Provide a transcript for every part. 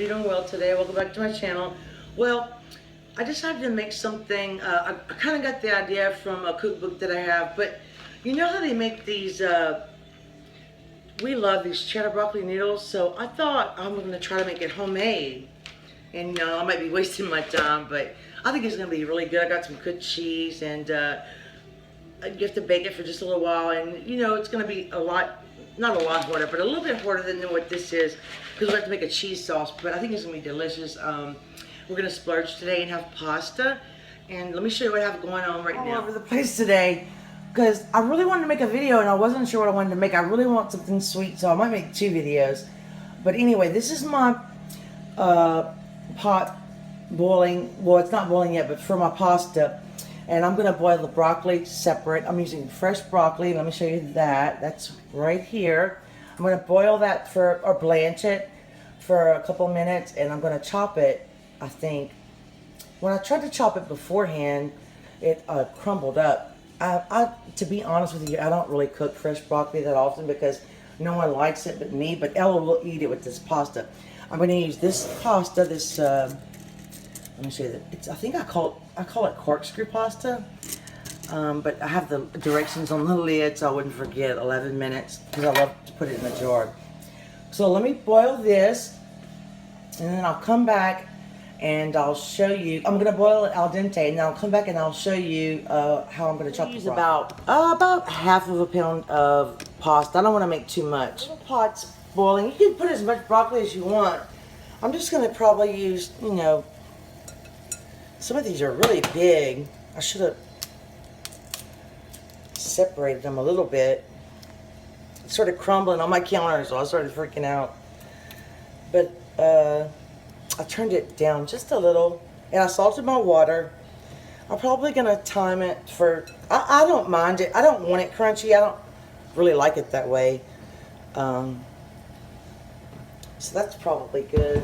you're doing well today. Welcome back to my channel. Well, I decided to make something. I kind of got the idea from a cookbook that I have, but you know how they make these, we love these cheddar broccoli noodles, so I thought I'm going to try to make it homemade. And you know, I might be wasting my time, but I think it's going to be really good. I got some good cheese, and you have to bake it for just a little while, and you know, it's going to be a lot, not a lot harder, but a little bit harder than what this is, because we have to make a cheese sauce, but I think it's going to be delicious. We're going to splurge today and have pasta, and let me show you what I have going on right now. All over the place today, because I really wanted to make a video, and I wasn't sure what I wanted to make. I really want something sweet, so I might make 2 videos. But anyway, this is my pot boiling. Well, it's not boiling yet, but for my pasta. And I'm going to boil the broccoli separate. I'm using fresh broccoli. Let me show you that. That's right here. I'm going to boil that or blanch it for a couple minutes, and I'm going to chop it, I think. When I tried to chop it beforehand, it crumbled up. To be honest with you, I don't really cook fresh broccoli that often because no one likes it but me. But Ella will eat it with this pasta. I'm going to use this pasta, let me show you that. I think I call it corkscrew pasta, but I have the directions on the lid so I wouldn't forget. 11 minutes, because I love to put it in a jar. So let me boil this, and then I'll come back and I'll show you. I'm gonna boil it al dente, and then I'll come back and I'll show you how I'm gonna chop the broccoli. About half of a pound of pasta. I don't want to make too much. The pot's boiling. You can put as much broccoli as you want. I'm just gonna probably use, you know. Some of these are really big. I should have separated them a little bit. It's sort of crumbling on my counter, so I started freaking out. But I turned it down just a little, and I salted my water. I'm probably gonna time it for. I don't mind it. I don't want it crunchy. I don't really like it that way. So that's probably good.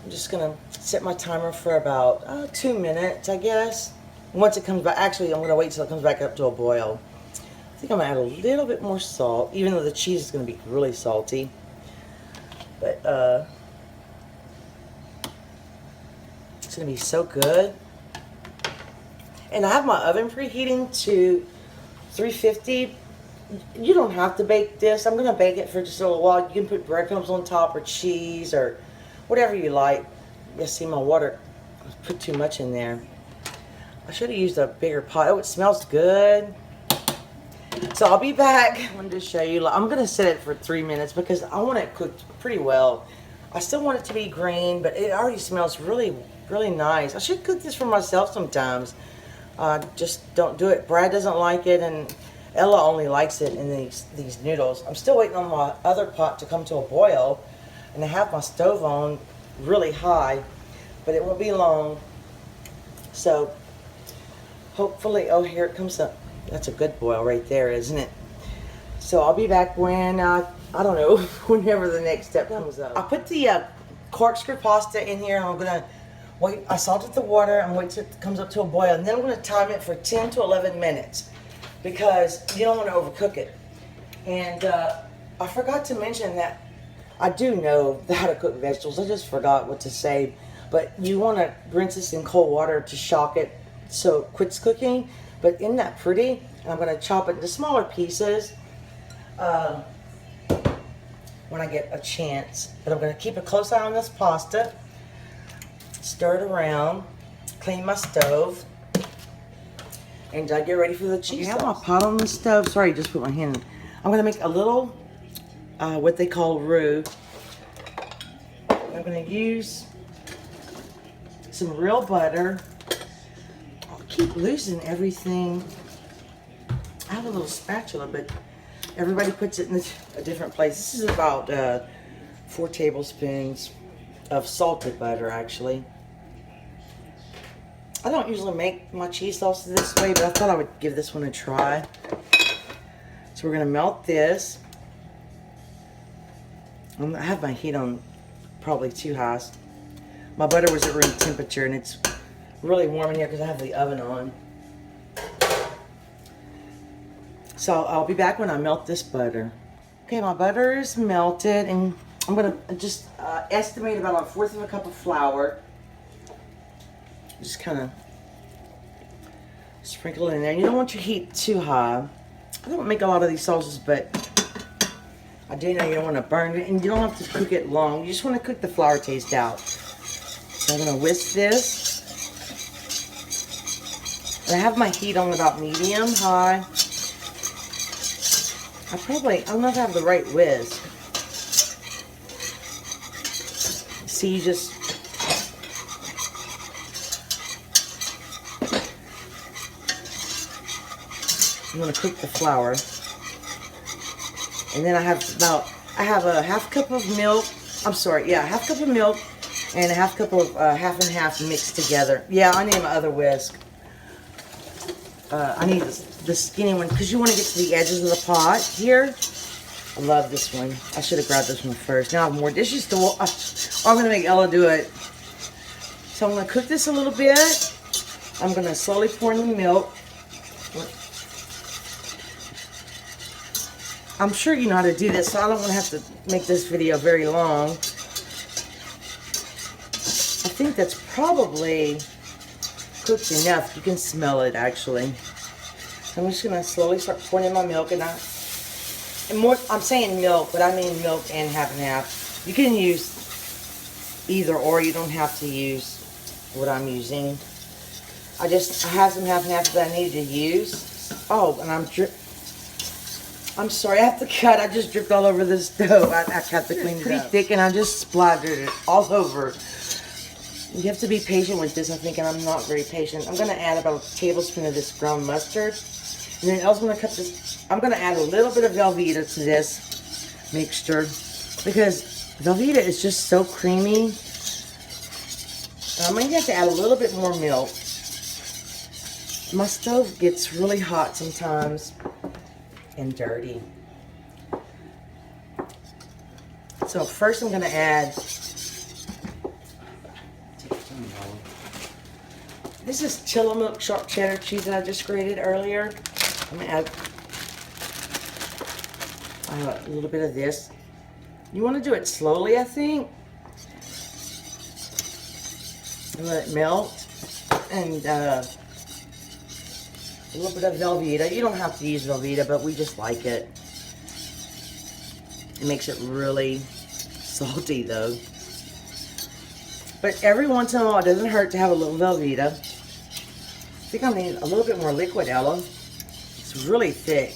I'm just gonna set my timer for about 2 minutes, I guess. Once it comes back, actually I'm gonna wait till it comes back up to a boil. I think I'm gonna add a little bit more salt, even though the cheese is gonna be really salty. But it's gonna be so good. And I have my oven preheating to 350. You don't have to bake this. I'm gonna bake it for just a little while. You can put breadcrumbs on top or cheese or whatever you like. You see my water, I put too much in there. I should have used a bigger pot. Oh, it smells good. So I'll be back. I wanted to show you. I'm going to set it for 3 minutes because I want it cooked pretty well. I still want it to be green, but it already smells really, really nice. I should cook this for myself sometimes. Just don't do it. Brad doesn't like it, and Ella only likes it in these noodles. I'm still waiting on my other pot to come to a boil. And I have my stove on really high, but it won't be long. So hopefully, oh, here it comes up. That's a good boil right there, isn't it? So I'll be back when, I don't know, whenever the next step comes up. I put the corkscrew pasta in here, and I'm gonna wait. I salted the water, and wait till it comes up to a boil, and then I'm gonna time it for 10 to 11 minutes because you don't want to overcook it. And I forgot to mention that I do know how to cook vegetables. I just forgot what to say. But you want to rinse this in cold water to shock it so it quits cooking. But isn't that pretty? And I'm going to chop it into smaller pieces when I get a chance. But I'm going to keep a close eye on this pasta. Stir it around. Clean my stove. And get ready for the cheese sauce. I have my pot on the stove. Sorry, just put my hand in. I'm going to make a little what they call roux. I'm going to use some real butter. I'll keep losing everything. I have a little spatula, but everybody puts it in a different place. This is about 4 tablespoons of salted butter, actually. I don't usually make my cheese sauce this way, but I thought I would give this one a try. So we're going to melt this. I have my heat on probably too high. My butter was at room temperature, and it's really warm in here because I have the oven on. So I'll be back when I melt this butter. Okay, my butter is melted, and I'm gonna just estimate about 1/4 of a cup of flour. Just kind of sprinkle it in there. You don't want your heat too high. I don't make a lot of these sauces, but I do know you don't want to burn it, and you don't have to cook it long. You just want to cook the flour taste out. So I'm gonna whisk this. And I have my heat on about medium high. I don't know if I have the right whisk. See, I'm gonna cook the flour. And then I have a half cup of milk. I'm sorry, yeah, a half cup of milk and a half cup of half and half mixed together. Yeah, I need my other whisk. I need the skinny one because you want to get to the edges of the pot here. I love this one. I should have grabbed this one first. Now I have more dishes to wash. I'm going to make Ella do it. So I'm going to cook this a little bit. I'm going to slowly pour in the milk. I'm sure you know how to do this, so I don't want to have to make this video very long. I think that's probably cooked enough. You can smell it actually. I'm just gonna slowly start pouring in my milk, and I'm saying milk, but I mean milk and half and half. You can use either or. You don't have to use what I'm using. I have some half and half that I need to use. Oh, and I'm sorry, I have to cut. I just dripped all over the stove. I have to clean it up. It's pretty thick, and I just splattered it all over. You have to be patient with this, I think, and I'm not very patient. I'm going to add about a tablespoon of this ground mustard. And then I'm going to cut this. I'm going to add a little bit of Velveeta to this mixture because Velveeta is just so creamy. And I'm going to have to add a little bit more milk. My stove gets really hot sometimes and dirty. So first I'm going to add, this is Tillamook sharp cheddar cheese that I just grated earlier. I'm going to add a little bit of this. You want to do it slowly, I think. And let it melt. And a little bit of Velveeta. You don't have to use Velveeta, but we just like it. It makes it really salty though. But every once in a while, it doesn't hurt to have a little Velveeta. I think I need a little bit more liquid, Ella. It's really thick.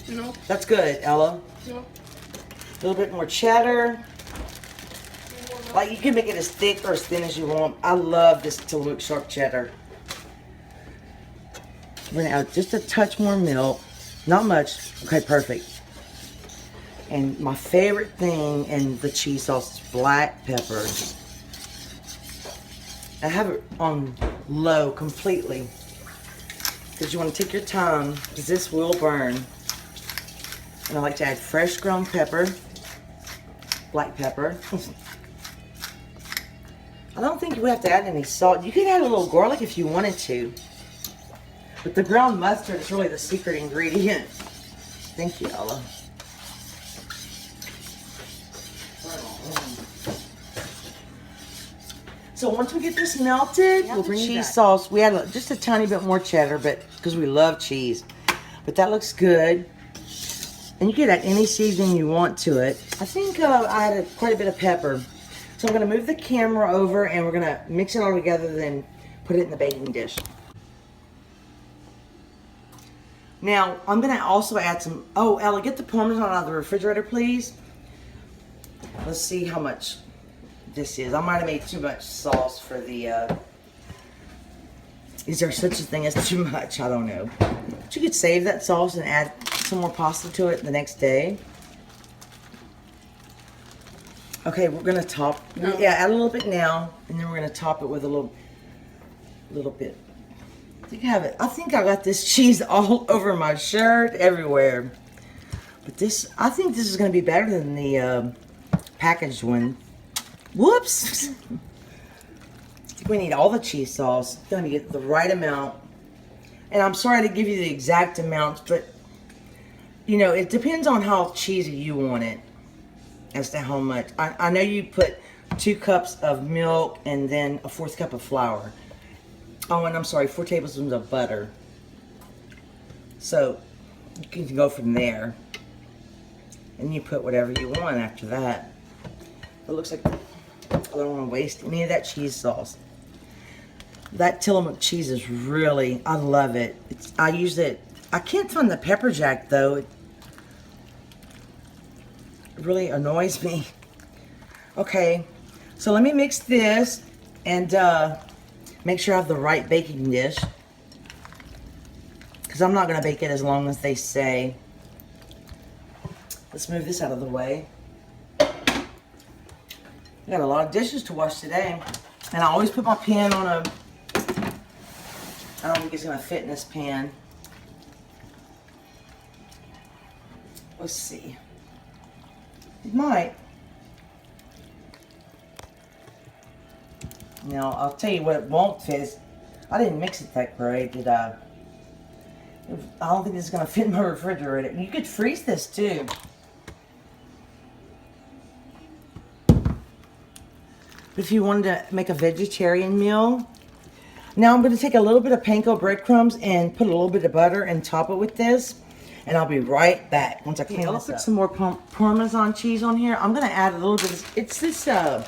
No. That's good, Ella. No. A little bit more cheddar. Like, you can make it as thick or as thin as you want. I love this Tillamook sharp cheddar. I'm going to add just a touch more milk. Not much. Okay, perfect. And my favorite thing in the cheese sauce is black pepper. I have it on low completely. Because you want to take your time, because this will burn. And I like to add fresh ground pepper. Black pepper. I don't think you have to add any salt. You could add a little garlic if you wanted to. But the ground mustard is really the secret ingredient. Thank you, Ella. So once we get this melted, we'll bring cheese sauce. We add just a tiny bit more cheddar, but because we love cheese. But that looks good. And you can add any seasoning you want to it. I think I added quite a bit of pepper. So I'm going to move the camera over and we're going to mix it all together, then put it in the baking dish. Now, I'm going to also add some, oh, Ella, get the Parmesan out of the refrigerator, please. Let's see how much this is. I might have made too much sauce for the, is there such a thing as too much? I don't know. But you could save that sauce and add some more pasta to it the next day. Okay, we're going to top, yeah, add a little bit now, and then we're going to top it with a little bit. I think I got this cheese all over my shirt, everywhere. But this, I think this is going to be better than the packaged one. Whoops! I think we need all the cheese sauce. It's going to get the right amount. And I'm sorry to give you the exact amount, but, you know, it depends on how cheesy you want it. as to how much. I know you put 2 cups of milk and then a 1/4 cup of flour. Oh, and I'm sorry, 4 tablespoons of butter. So you can go from there. And you put whatever you want after that. It looks like I don't want to waste any of that cheese sauce. That Tillamook cheese is really, I love it. I use it. I can't find the pepper jack though. It really annoys me. Okay, so let me mix this and make sure I have the right baking dish, because I'm not going to bake it as long as they say. Let's move this out of the way. I got a lot of dishes to wash today, and I always put my pan on a, I don't think it's going to fit in this pan. Let's see. It might. Now, I'll tell you what it won't fit is, I didn't mix it that great, did I? I don't think this is going to fit in my refrigerator. You could freeze this too. But if you wanted to make a vegetarian meal, now I'm going to take a little bit of panko breadcrumbs and put a little bit of butter and top it with this. And I'll be right back once I clean this up. I'll put some more Parmesan cheese on here. I'm going to add a little bit of, it's this, that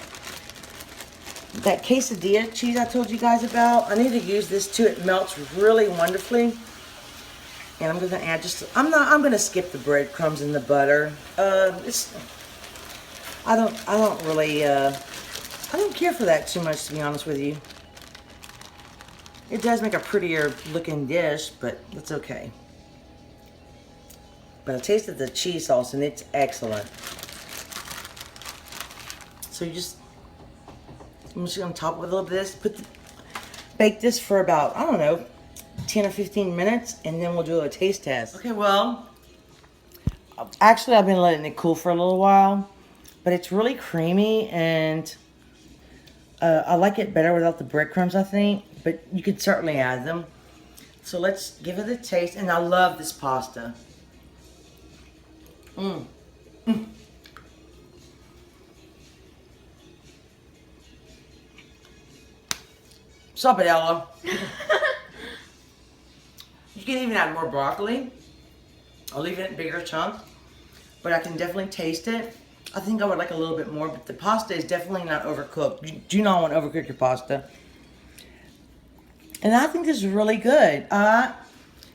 quesadilla cheese I told you guys about. I need to use this too. It melts really wonderfully. And I'm going to add just, I'm going to skip the breadcrumbs and the butter. I don't really, I don't care for that too much, to be honest with you. It does make a prettier looking dish, but it's okay. But I tasted the cheese sauce and it's excellent. So I'm just gonna top it with a little bit of this. Bake this for about, I don't know, 10 or 15 minutes, and then we'll do a taste test. Okay, well, actually I've been letting it cool for a little while, but it's really creamy, and I like it better without the breadcrumbs, I think, but you could certainly add them. So let's give it a taste, and I love this pasta. Sup, Ella? You can even add more broccoli. I'll leave it in bigger chunks, but I can definitely taste it. I think I would like a little bit more, but the pasta is definitely not overcooked. You do not want to overcook your pasta. And I think this is really good.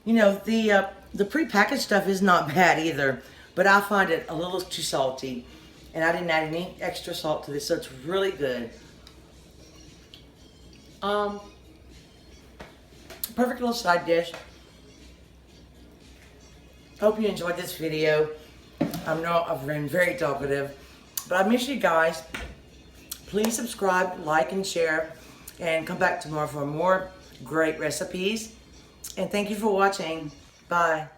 You know, the prepackaged stuff is not bad either, but I find it a little too salty. And I didn't add any extra salt to this, so it's really good. Perfect little side dish. Hope you enjoyed this video. I know I've been very talkative, but I miss you guys. Please subscribe, like, and share, and come back tomorrow for more great recipes. And thank you for watching. Bye.